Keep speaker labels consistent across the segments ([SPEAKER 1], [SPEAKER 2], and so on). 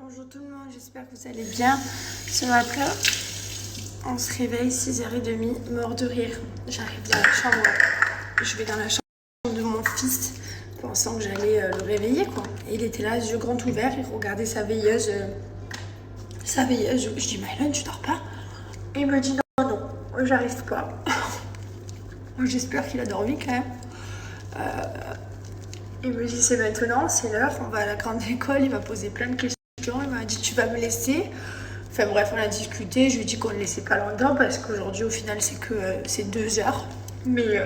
[SPEAKER 1] Bonjour tout le monde, j'espère que vous allez bien. Ce matin, on se réveille 6h30, mort de rire. J'arrive dans la chambre, je vais dans la chambre de mon fils, pensant que j'allais le réveiller quoi. Et il était là, les yeux grands ouverts, il regardait sa veilleuse. Je dis, Mylan, tu dors pas? Et il me dit, non, j'arrive pas. J'espère qu'il a dormi quand même. Il me dit, c'est maintenant, c'est l'heure, on va à la grande école, il m'a posé plein de questions. Il m'a dit tu vas me laisser. Enfin bref, on a discuté. Je lui ai dit qu'on ne laissait pas longtemps parce qu'aujourd'hui au final c'est 2 heures. Mais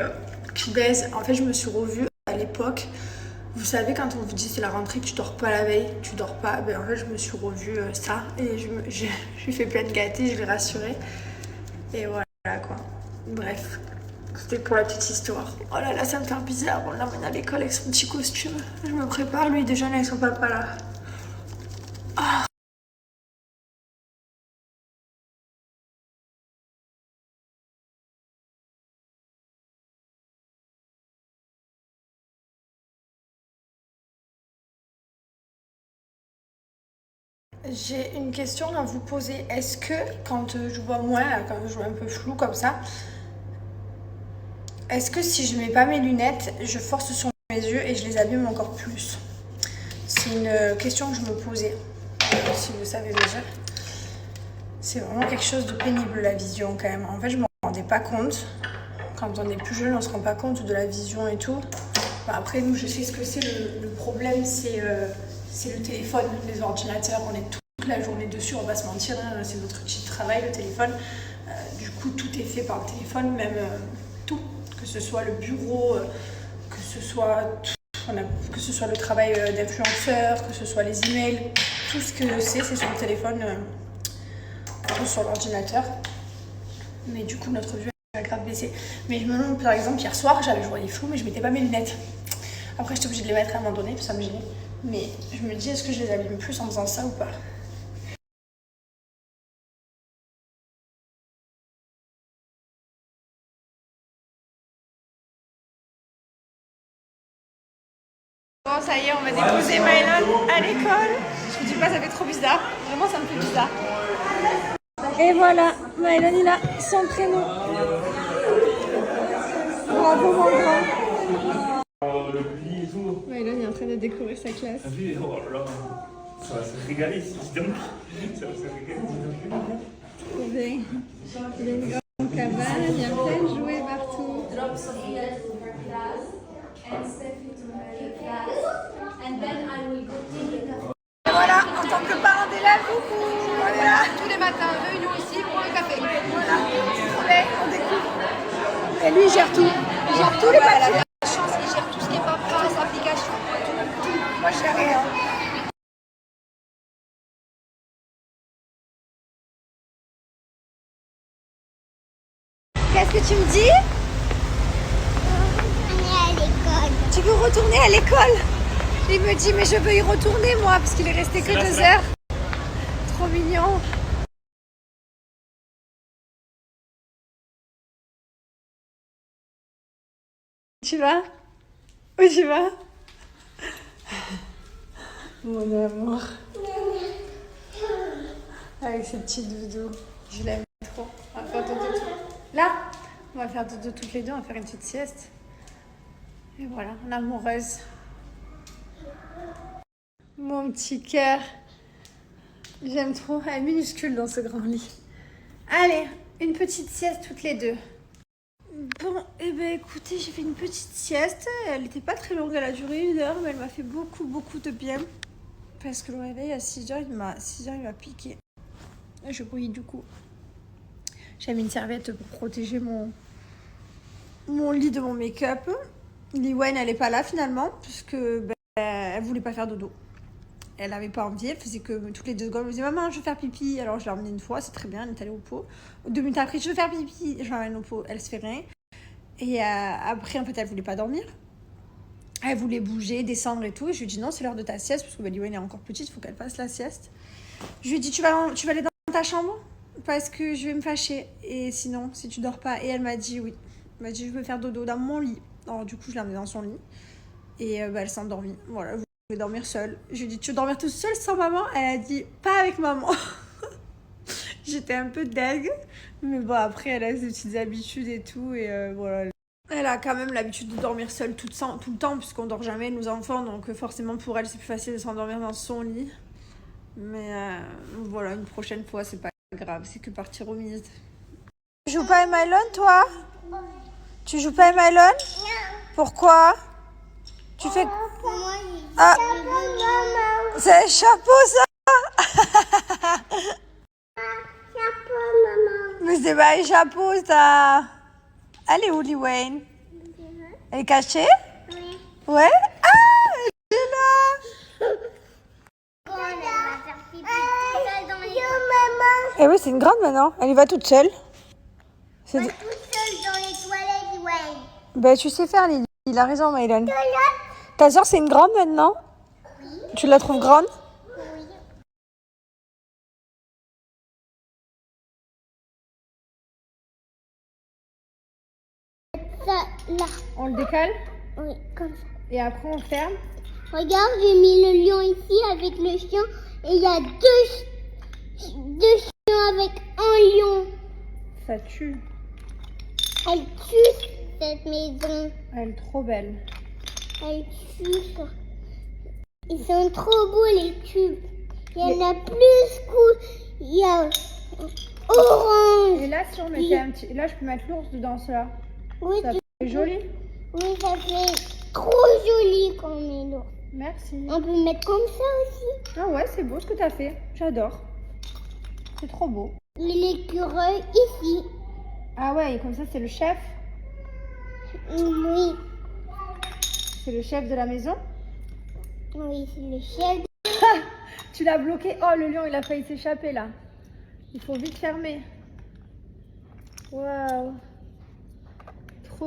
[SPEAKER 1] qui baise. En fait, je me suis revue à l'époque. Vous savez, quand on vous dit c'est la rentrée, tu dors pas la veille, tu dors pas. Ben en fait, je me suis revue ça et je lui fait plein de gâtés, je l'ai rassurée. Et voilà quoi. Bref, c'était pour la petite histoire. Oh là là, ça me fait bizarre. On l'emmène à l'école avec son petit costume. Je me prépare, lui il déjeune avec son papa là. Oh. J'ai une question à vous poser. Est-ce que quand je vois moins, quand je vois un peu flou comme ça, est-ce que si je mets pas mes lunettes, je force sur mes yeux et je les abîme encore plus? C'est une question que je me posais, si vous savez me dire. C'est vraiment quelque chose de pénible la vision quand même. En fait, je me rendais pas compte. Quand on est plus jeune, on se rend pas compte de la vision et tout. Enfin, après, nous, je sais ce que c'est. Le problème, c'est le téléphone, les ordinateurs. On est toute la journée dessus, on va se mentir. Hein, c'est notre outil de travail, le téléphone. Du coup, tout est fait par le téléphone, même tout. Que ce soit le bureau, que ce soit le travail d'influenceur, que ce soit les emails. Tout ce que c'est sur le téléphone, ou sur l'ordinateur. Mais du coup, notre vue a grave baissé. Mais je me demande, par exemple, hier soir, je voyais flou, mais je mettais pas mes lunettes. Après, j'étais obligée de les mettre à un moment donné, puis ça me gênait. Mais je me dis, est-ce que je les abîme plus en faisant ça ou pas? Bon, ça y est, on va déposer Mylan à l'école. Je vous dis pas, ça fait trop bizarre. Vraiment, ça me fait bizarre. Et voilà, Mylan, il a son prénom. Bravo, mon grand.
[SPEAKER 2] Le pli et tout.
[SPEAKER 1] Mylan est en train de découvrir sa classe.
[SPEAKER 2] T'as vu, oh là là, ça va se régaler ici, donc. Ça va se régaler.
[SPEAKER 1] Trop bien. Il y a une grande cabane, il y a plein de jouets partout. Et voilà, en tant que parent d'élève, coucou. Voilà,
[SPEAKER 3] Tous les matins, réunion ici pour un café.
[SPEAKER 1] voilà. On découvre. Et lui, il gère tout. Il gère tous les
[SPEAKER 3] Elle a
[SPEAKER 1] papiers.
[SPEAKER 3] la chance, il gère tout ce qui est paperasse, application, tout.
[SPEAKER 1] Moi, je sais rien. Qu'est-ce que tu me dis?
[SPEAKER 4] À l'école.
[SPEAKER 1] Tu veux retourner à l'école? Il me dit, mais je veux y retourner, moi, parce qu'il est resté que 2 heures. Trop mignon. Tu vas? Où tu vas? Mon amour. Avec ses petits doudous. Je l'aime trop. On va faire dodo là, on va faire dodo toutes les deux, on va faire une petite sieste. Et voilà, on est amoureuse. Mon petit cœur. J'aime trop. Elle est minuscule dans ce grand lit. Allez, une petite sieste toutes les deux. Bon, et ben écoutez, j'ai fait une petite sieste. Elle n'était pas très longue, elle a duré 1 heure, mais elle m'a fait beaucoup, beaucoup de bien. Parce que le réveil à 6h, il m'a piqué. Et je bouillis du coup. J'ai mis une serviette pour protéger mon lit de mon make-up. Liwen, elle n'est pas là finalement, puisque elle voulait pas faire dodo. Elle n'avait pas envie, elle faisait que toutes les 2 secondes, elle me disait maman, je veux faire pipi. Alors je l'ai emmenée une fois, c'est très bien, elle est allée au pot. 2 minutes après, je veux faire pipi, je l'emmène au pot, elle se fait rien. Et après, en fait, elle voulait pas dormir. Elle voulait bouger, descendre et tout. Et je lui ai dit non, c'est l'heure de ta sieste, parce que Liwen est encore petite, il faut qu'elle fasse la sieste. Je lui ai dit tu vas aller dans ta chambre parce que je vais me fâcher. Et sinon, si tu dors pas. Et elle m'a dit oui. Elle m'a dit je veux faire dodo dans mon lit. Alors du coup, je l'ai emmenée dans son lit. Et elle s'est endormie. Voilà. Je vais dormir seule. Je lui ai dit, tu veux dormir toute seule sans maman? Elle a dit, pas avec maman. J'étais un peu deg. Mais bon, après, elle a ses petites habitudes et tout. Et voilà. Elle a quand même l'habitude de dormir seule tout le temps, puisqu'on dort jamais, nos enfants. Donc forcément, pour elle, c'est plus facile de s'endormir dans son lit. Mais voilà, une prochaine fois, c'est pas grave. C'est que partir au mise. Tu joues pas à Mylon, toi? Tu joues pas à Mylon? Non. Pourquoi? Tu fais... Ah, c'est un chapeau, ça. Mais c'est pas un chapeau, ça. Elle est où, Lee Wayne? Elle est cachée? Oui. Ouais? Ah, elle est là. Et oui, c'est une grande maintenant. Elle y va toute seule.
[SPEAKER 4] Toute seule dans les toilettes, ouais.
[SPEAKER 1] Ben, tu sais faire, Lily. Il a raison, Mylon. Ta soeur, c'est une grande maintenant? Oui. Tu la trouves grande?
[SPEAKER 4] Oui. Ça, là.
[SPEAKER 1] On le décale?
[SPEAKER 4] Oui, comme ça.
[SPEAKER 1] Et après, on ferme?
[SPEAKER 4] Regarde, j'ai mis le lion ici avec le chien. Et il y a deux chiens avec un lion.
[SPEAKER 1] Ça tue.
[SPEAKER 4] Elle tue cette maison.
[SPEAKER 1] Elle est trop belle.
[SPEAKER 4] Elle tue ça. Ils sont trop beaux les tubes. Il y en a plus cool. Il y a orange.
[SPEAKER 1] Et là, si on mettait un petit... Là, je peux mettre l'ours dedans, cela.
[SPEAKER 4] Oui,
[SPEAKER 1] Ça fait joli.
[SPEAKER 4] Oui, ça fait trop joli quand on est lourd.
[SPEAKER 1] Merci.
[SPEAKER 4] On peut mettre comme ça aussi.
[SPEAKER 1] Ah ouais, c'est beau ce que tu as fait. J'adore. C'est trop beau.
[SPEAKER 4] L'écureuil ici.
[SPEAKER 1] Ah ouais, et comme ça, c'est le chef.
[SPEAKER 4] Oui.
[SPEAKER 1] C'est le chef de la maison.
[SPEAKER 4] Oui, c'est le chef.
[SPEAKER 1] Tu l'as bloqué. Oh, le lion, il a failli s'échapper là. Il faut vite fermer. Waouh.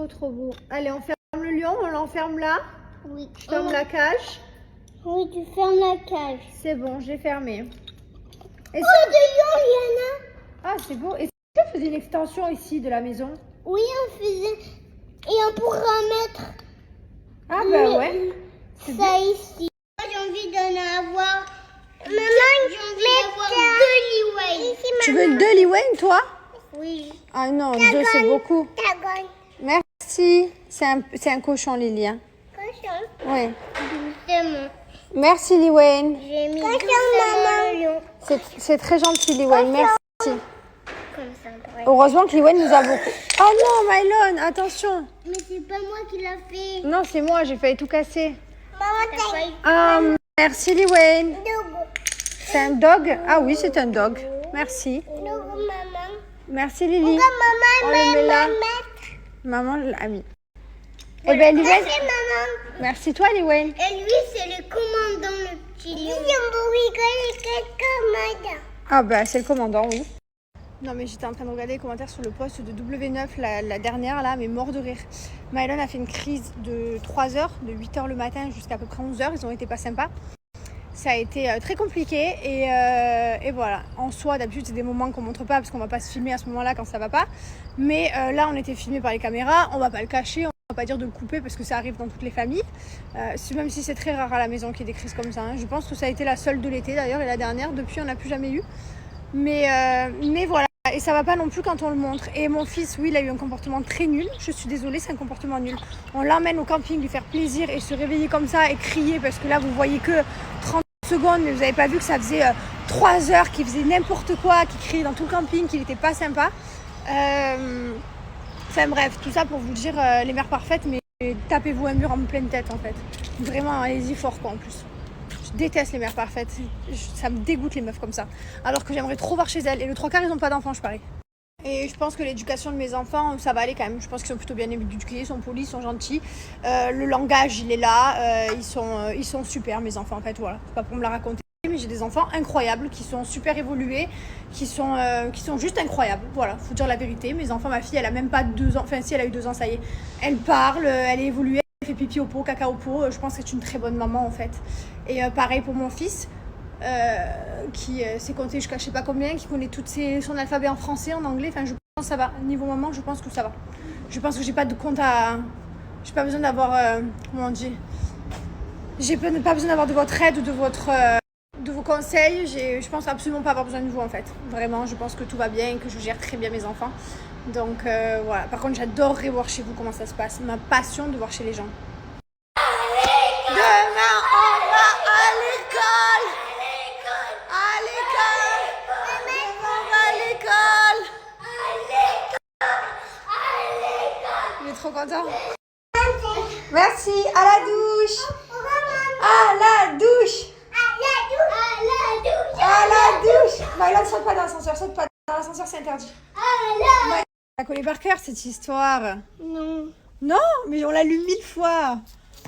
[SPEAKER 1] Trop beau. Allez, on ferme le lion, on l'enferme là.
[SPEAKER 4] Oui.
[SPEAKER 1] Je ferme la cage.
[SPEAKER 4] Oui, tu fermes la cage.
[SPEAKER 1] C'est bon, j'ai fermé. Et
[SPEAKER 4] Oh, de lion, il y en a.
[SPEAKER 1] Ah, c'est beau. Et si on faisait une extension ici de la maison?
[SPEAKER 4] Oui, on faisait. Et on pourra mettre
[SPEAKER 1] Ah bah ouais.
[SPEAKER 4] ça ici. J'ai envie d'en avoir. Maman, j'ai envie d'avoir deux Lee Wayne.
[SPEAKER 1] Tu veux deux Lee Wayne, toi?
[SPEAKER 4] Oui.
[SPEAKER 1] Ah non, deux c'est beaucoup.
[SPEAKER 4] Dragon.
[SPEAKER 1] Merci. C'est un cochon, Lily. Hein.
[SPEAKER 4] Cochon.
[SPEAKER 1] Oui.
[SPEAKER 4] Doucement.
[SPEAKER 1] Merci, Lee Wayne.
[SPEAKER 4] J'ai mis doucement le lion.
[SPEAKER 1] C'est très gentil, Lee Wayne. Merci.
[SPEAKER 4] Comme ça, ouais.
[SPEAKER 1] Heureusement que Lee Wayne nous a beaucoup. Oh non, Mylon, attention.
[SPEAKER 4] Mais c'est pas moi qui l'a fait.
[SPEAKER 1] Non, c'est moi, j'ai failli tout casser.
[SPEAKER 4] Maman, t'as
[SPEAKER 1] Ah, merci, Lee Wayne.
[SPEAKER 4] dog.
[SPEAKER 1] C'est un dog? Ah oui, c'est un dog. Merci.
[SPEAKER 4] Dog, maman.
[SPEAKER 1] Merci, Lily.
[SPEAKER 4] Maman,
[SPEAKER 1] On le met là. Maman l'a mis. Eh bien, Lee Wayne.
[SPEAKER 4] Merci, maman.
[SPEAKER 1] Merci, toi, Lee Wayne.
[SPEAKER 4] Et lui, c'est le commandant, le petit lion. Commandant.
[SPEAKER 1] Ah bah c'est le commandant, oui. Non mais j'étais en train de regarder les commentaires sur le post de W9, la dernière là, mais mort de rire. Mylon a fait une crise de 3 heures, de 8 heures le matin jusqu'à peu près 11 heures, ils ont été pas sympas. Ça a été très compliqué et voilà. En soi, d'habitude c'est des moments qu'on montre pas parce qu'on va pas se filmer à ce moment-là quand ça va pas. Mais là on était filmés par les caméras, on va pas le cacher, on va pas dire de le couper parce que ça arrive dans toutes les familles. Même si c'est très rare à la maison qu'il y ait des crises comme ça. Hein. Je pense que ça a été la seule de l'été d'ailleurs et la dernière. Depuis on n'a plus jamais eu. Mais voilà. Et ça va pas non plus quand on le montre. Et mon fils, oui, il a eu un comportement très nul. Je suis désolée, c'est un comportement nul. On l'emmène au camping, lui faire plaisir et se réveiller comme ça et crier parce que là vous voyez que 30 secondes, mais vous avez pas vu que ça faisait 3 heures qu'il faisait n'importe quoi, qu'il criait dans tout le camping, qu'il était pas sympa. Enfin bref, tout ça pour vous dire les mères parfaites, mais tapez-vous un mur en pleine tête en fait. Vraiment, allez-y fort quoi en plus. Je déteste les mères parfaites, ça me dégoûte les meufs comme ça. Alors que j'aimerais trop voir chez elles. Et le 3/4 ils n'ont pas d'enfants, je parie. Et je pense que l'éducation de mes enfants, ça va aller quand même. Je pense qu'ils sont plutôt bien éduqués, ils sont polis, ils sont gentils. Le langage, il est là. Ils sont super, mes enfants, en fait. Voilà. C'est pas pour me la raconter, mais j'ai des enfants incroyables qui sont super évolués, qui sont juste incroyables. Voilà, faut dire la vérité. Mes enfants, ma fille, elle a même pas 2 ans. Enfin, si, elle a eu 2 ans, ça y est. Elle parle, elle est évoluée. Elle fait pipi au pot, caca au pot. Je pense que c'est une très bonne maman, en fait. Et pareil pour mon fils. Qui sait compter jusqu'à je sais pas combien, qui connaît son alphabet en français, en anglais, enfin je pense que ça va. Niveau maman, je pense que ça va. Je pense que j'ai pas de compte à... J'ai pas besoin d'avoir... comment on dit J'ai pas besoin d'avoir de votre aide ou de vos conseils. Je pense absolument pas avoir besoin de vous en fait. Vraiment, je pense que tout va bien et que je gère très bien mes enfants. Donc voilà. Par contre, j'adorerais voir chez vous comment ça se passe. Ma passion de voir chez les gens. Demain, on va à l'école. À l'école. Demain, on va à l'école. Il est trop content. Merci. À la douche. À la douche. À la douche. Maïla, saute pas dans l'ascenseur. Saute pas dans l'ascenseur, c'est interdit. Maïla, t'as collé par cœur cette histoire.
[SPEAKER 4] Non.
[SPEAKER 1] Non, mais on l'a lu 1000 fois.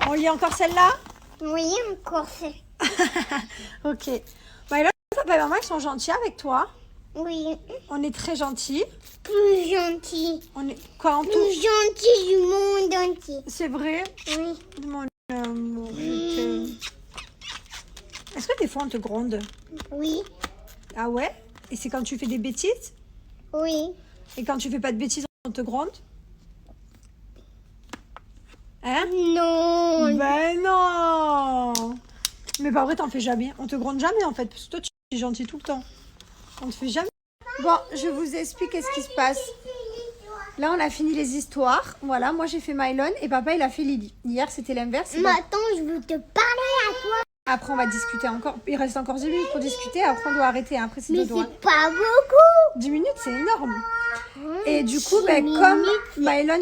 [SPEAKER 1] On lit encore celle-là?
[SPEAKER 4] Oui, encore c'est.
[SPEAKER 1] Ok. Maïla, papa et maman, ils sont gentils avec toi.
[SPEAKER 4] Oui.
[SPEAKER 1] On est très gentils.
[SPEAKER 4] Plus gentil.
[SPEAKER 1] On est quoi en tout?
[SPEAKER 4] Plus gentil du monde entier.
[SPEAKER 1] C'est vrai?
[SPEAKER 4] Oui.
[SPEAKER 1] Mon amour, je t'aime. Est-ce que des fois on te gronde?
[SPEAKER 4] Oui.
[SPEAKER 1] Ah ouais? Et c'est quand tu fais des bêtises?
[SPEAKER 4] Oui.
[SPEAKER 1] Et quand tu fais pas de bêtises, on te gronde? Hein?
[SPEAKER 4] Non.
[SPEAKER 1] Ben non! Mais pas vrai, t'en fais jamais. On te gronde jamais en fait, parce que toi tu es gentil tout le temps. On te fait jamais. Bon, je vous explique ce qui se passe. Là, on a fini les histoires. Voilà, moi j'ai fait Mylon et papa il a fait Lily. Hier c'était l'inverse.
[SPEAKER 4] Mais attends, je veux te parler à toi.
[SPEAKER 1] Après, on va discuter encore. Il reste encore 10 minutes pour discuter. Après, on doit arrêter. Après, c'est
[SPEAKER 4] Mais
[SPEAKER 1] dodo.
[SPEAKER 4] c'est pas beaucoup.
[SPEAKER 1] 10 minutes, c'est énorme. Et du coup, ben, comme Mylon,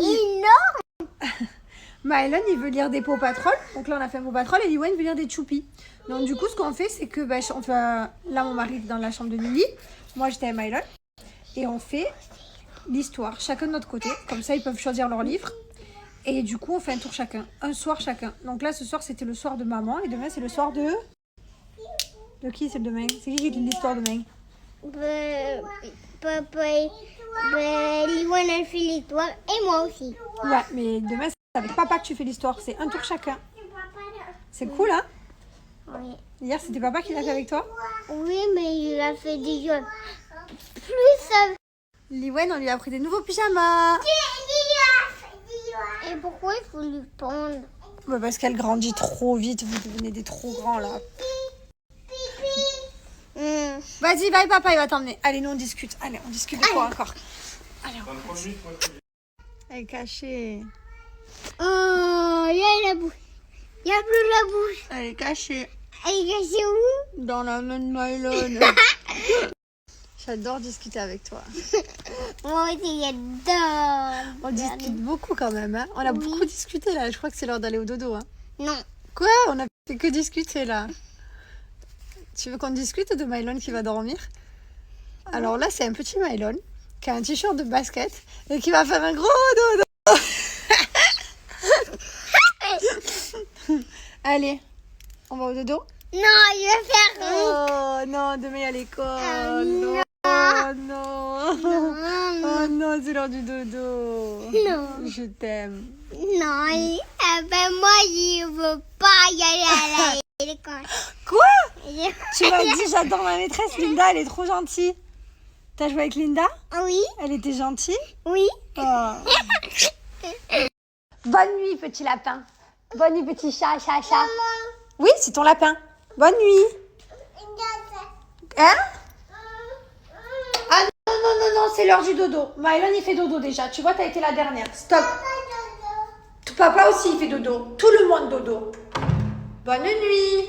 [SPEAKER 1] Mylon, il veut lire des Paw Patrol. Donc là, on a fait un Paw Patrol et Liwen veut lire des Choupi. Donc du coup, ce qu'on fait, c'est que ben, on fait, là, mon mari est dans la chambre de Lily. Moi, j'étais avec Mylon. Et on fait l'histoire, chacun de notre côté. Comme ça, ils peuvent choisir leur livre. Et du coup, on fait un tour chacun. Un soir chacun. Donc là, ce soir, c'était le soir de maman. Et demain, c'est le soir de... De qui, c'est le demain? C'est qui lit l'histoire demain?
[SPEAKER 4] Papa et Liwan a fait l'histoire et moi aussi.
[SPEAKER 1] Ouais, mais demain, c'est avec papa que tu fais l'histoire. C'est un tour chacun. C'est cool, hein?
[SPEAKER 4] Oui.
[SPEAKER 1] Hier, c'était papa qui l'a fait avec toi?
[SPEAKER 4] Oui, mais il a fait déjà plus ça.
[SPEAKER 1] Liwen, on lui a pris des nouveaux pyjamas.
[SPEAKER 4] Et pourquoi il faut lui pendre?
[SPEAKER 1] Bah parce qu'elle grandit trop vite. Vous devenez des trop grands, là. Vas-y, bye, papa, il va t'emmener. Allez, nous, on discute. Allez, on discute de quoi encore? Allez, on va. Elle est cachée.
[SPEAKER 4] Oh, il y a la bouche. Il n'y a plus la bouche.
[SPEAKER 1] Elle est cachée.
[SPEAKER 4] Elle est cachée où?
[SPEAKER 1] Dans la main de Mylon. J'adore discuter avec toi.
[SPEAKER 4] Moi aussi, j'adore.
[SPEAKER 1] On discute beaucoup quand même. Hein. On a beaucoup discuté là. Je crois que c'est l'heure d'aller au dodo. Hein.
[SPEAKER 4] Non.
[SPEAKER 1] Quoi? On a fait que discuter là. Tu veux qu'on discute de Mylon qui va dormir? Alors là, c'est un petit Mylon qui a un t-shirt de basket et qui va faire un gros dodo. Allez, on va au dodo?
[SPEAKER 4] Non, je vais faire
[SPEAKER 1] Oh non, demain à l'école. Non. Oh non. Oh non, c'est l'heure du dodo.
[SPEAKER 4] Non.
[SPEAKER 1] Je t'aime.
[SPEAKER 4] Non, moi, je veux pas y aller à l'école.
[SPEAKER 1] Quoi? Tu m'as dit j'adore ma maîtresse Linda, elle est trop gentille. T'as joué avec Linda?
[SPEAKER 4] Oui.
[SPEAKER 1] Elle était gentille?
[SPEAKER 4] Oui.
[SPEAKER 1] Oh. Bonne nuit, petit lapin. Bonne nuit, petit chat. Oui, c'est ton lapin. Bonne nuit. Hein? Ah non, c'est l'heure du dodo. Mylon, il fait dodo déjà. Tu vois, t'as été la dernière. Stop. Papa aussi, il fait dodo. Tout le monde dodo. Bonne nuit.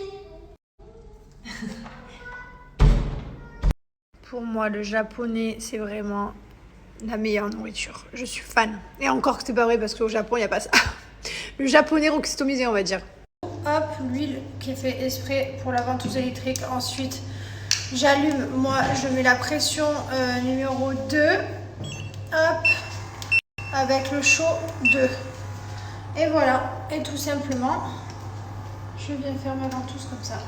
[SPEAKER 1] Pour moi, le japonais, c'est vraiment la meilleure nourriture. Je suis fan. Et encore que c'est pas vrai parce qu'au Japon, il n'y a pas ça. Le japonais customisé, on va dire. Hop, l'huile qui est fait exprès pour la ventouse électrique. Ensuite, j'allume. Moi, je mets la pression numéro 2. Hop. Avec le chaud 2. Et voilà. Et tout simplement, je viens faire ma ventouse comme ça.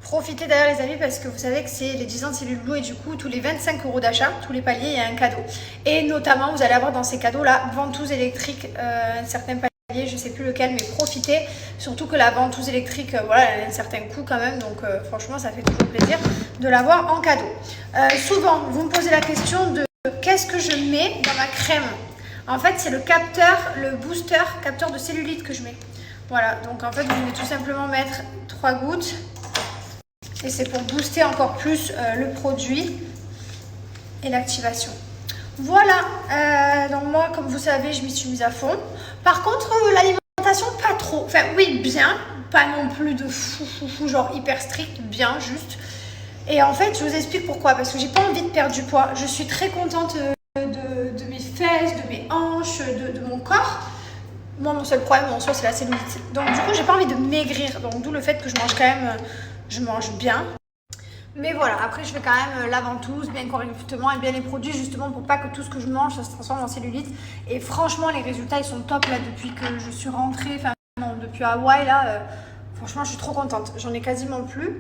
[SPEAKER 1] Profitez d'ailleurs les amis parce que vous savez que c'est les 10 ans de Cellule Blue et du coup tous les 25 € d'achat, tous les paliers, il y a un cadeau. Et notamment vous allez avoir dans ces cadeaux là, ventouse électrique, un certain palier je sais plus lequel, mais profitez. Surtout que la ventouse électrique, voilà, elle a un certain coût quand même, donc franchement ça fait toujours plaisir de l'avoir en cadeau. Souvent, vous me posez la question de qu'est-ce que je mets dans ma crème. En fait, c'est le capteur, le booster, capteur de cellulite que je mets. Voilà, donc en fait, vous venez tout simplement mettre 3 gouttes. Et c'est pour booster encore plus le produit et l'activation. Voilà, donc moi, comme vous savez, je m'y suis mise à fond. Par contre, l'alimentation, pas trop. Enfin, oui, bien, pas non plus de fou, genre hyper strict, bien, juste. Et en fait, je vous explique pourquoi. Parce que j'ai pas envie de perdre du poids. Je suis très contente de mes fesses, de mes hanches, de mon corps. Moi, mon seul problème en soi, c'est la cellulite. Donc, du coup, j'ai pas envie de maigrir. Donc, d'où le fait que je mange quand même, je mange bien. Mais voilà, après, je fais quand même la ventouse bien correctement et bien les produits, justement, pour pas que tout ce que je mange, ça se transforme en cellulite. Et franchement, les résultats, ils sont top, là, depuis que je suis rentrée. Enfin, non, depuis Hawaï, là, franchement, je suis trop contente. J'en ai quasiment plus.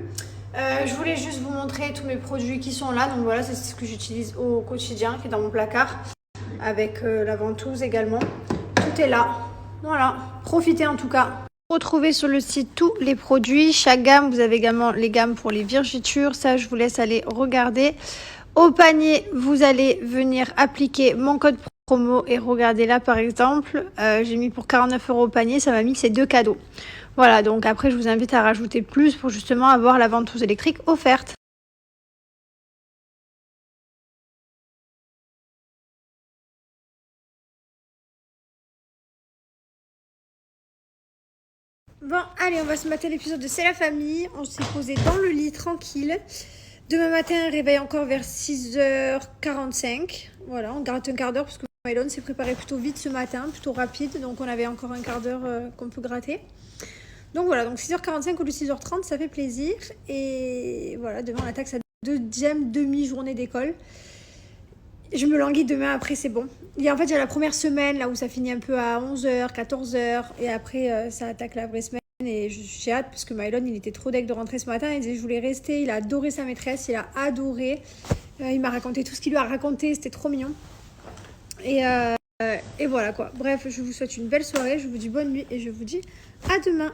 [SPEAKER 1] Je voulais juste vous montrer tous mes produits qui sont là. Donc voilà, c'est ce que j'utilise au quotidien, qui est dans mon placard. Avec la ventouse également. Tout est là. Voilà, profitez en tout cas. Retrouvez sur le site tous les produits. Chaque gamme, vous avez également les gammes pour les virgitures. Ça, je vous laisse aller regarder. Au panier, vous allez venir appliquer mon code promo. Et regardez là, par exemple, j'ai mis pour 49 € au panier. Ça m'a mis ces 2 cadeaux. Voilà, donc après, je vous invite à rajouter plus pour justement avoir la ventouse électrique offerte. Bon, allez, on va se mater l'épisode de C'est la famille. On s'est posé dans le lit tranquille. Demain matin, réveil encore vers 6h45. Voilà, on garde un quart d'heure parce que Mylon s'est préparé plutôt vite ce matin, plutôt rapide. Donc on avait encore un quart d'heure qu'on peut gratter. Donc voilà, donc 6h45 au lieu de 6h30, ça fait plaisir. Et voilà, demain on attaque sa deuxième demi-journée d'école. Je me languis demain, après c'est bon. Et en fait, il y a la première semaine là où ça finit un peu à 11h, 14h. Et après, ça attaque la vraie semaine. Et j'ai hâte parce que Mylon, il était trop deg de rentrer ce matin. Il disait je voulais rester. Il a adoré sa maîtresse, il a adoré. Il m'a raconté tout ce qu'il lui a raconté. C'était trop mignon. Et voilà quoi. Bref, je vous souhaite une belle soirée. Je vous dis bonne nuit et je vous dis à demain.